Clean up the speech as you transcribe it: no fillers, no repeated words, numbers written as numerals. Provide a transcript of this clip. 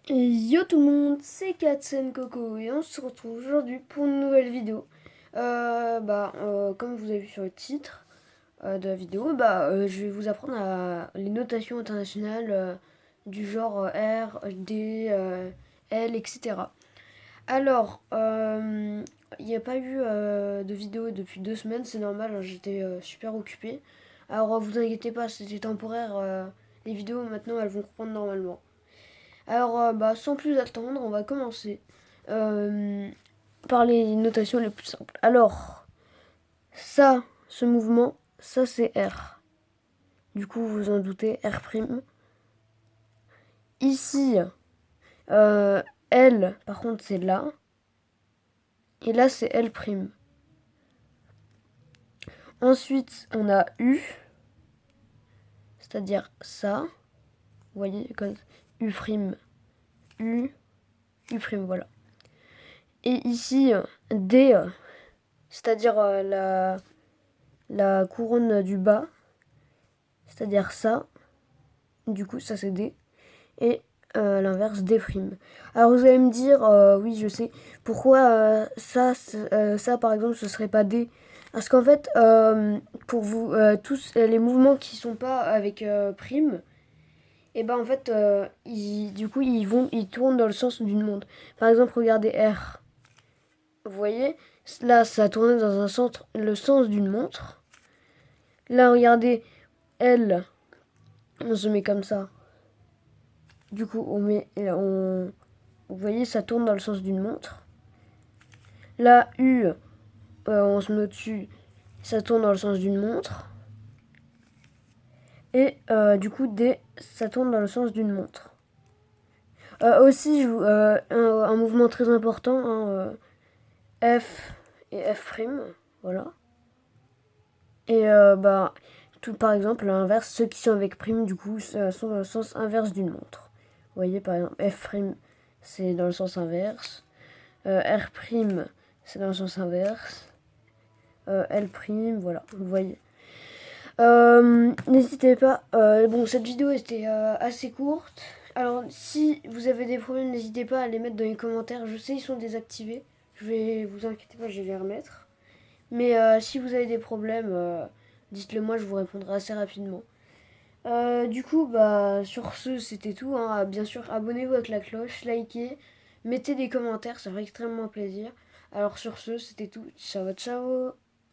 Et yo tout le monde, c'est Katsen Coco et on se retrouve aujourd'hui pour une nouvelle vidéo. Comme vous avez vu sur le titre de la vidéo, je vais vous apprendre les notations internationales du genre R, D, L, etc. Alors, il n'y a pas eu de vidéo depuis 2 semaines, c'est normal, hein, j'étais super occupée. Alors vous inquiétez pas, c'était temporaire, les vidéos maintenant elles vont reprendre normalement. Alors, sans plus attendre, on va commencer euh, par les notations les plus simples. Alors, ça, ce mouvement, ça c'est R. Du coup, vous vous en doutez, R'. Ici, euh, L, par contre, c'est là. Et là, c'est L'. Ensuite, on a U, c'est-à-dire ça. Vous voyez, comme U', U, U', voilà. Et ici, D, c'est-à-dire la couronne du bas, c'est-à-dire ça. Du coup, ça c'est D. Et l'inverse, D'. Alors vous allez me dire, oui, je sais, pourquoi ça par exemple, ce serait pas D. Parce qu'en fait, pour vous, tous les mouvements qui sont pas avec prime, et ben en fait, du coup, ils tournent dans le sens d'une montre. Par exemple, regardez R. Vous voyez, là, ça a tourné dans le sens d'une montre. Là, regardez L, on se met comme ça. Du coup, vous voyez, ça tourne dans le sens d'une montre. La U, on se met au-dessus, ça tourne dans le sens d'une montre. Et du coup, D, ça tourne dans le sens d'une montre. Aussi, un mouvement très important, hein, F et F', voilà. Et tout par exemple, à l'inverse, ceux qui sont avec prime, du coup, sont dans le sens inverse d'une montre. Vous voyez, par exemple, F', c'est dans le sens inverse. R', c'est dans le sens inverse. L', voilà, vous voyez. N'hésitez pas. Bon, cette vidéo était assez courte. Alors, si vous avez des problèmes, n'hésitez pas à les mettre dans les commentaires. Je sais, ils sont désactivés. Vous inquiétez pas, je vais les remettre. Mais si vous avez des problèmes, dites-le moi, je vous répondrai assez rapidement. Du coup, sur ce, c'était tout, hein. Bien sûr, abonnez-vous avec la cloche, likez, mettez des commentaires, ça ferait extrêmement plaisir. Alors sur ce, c'était tout. Ciao, ciao.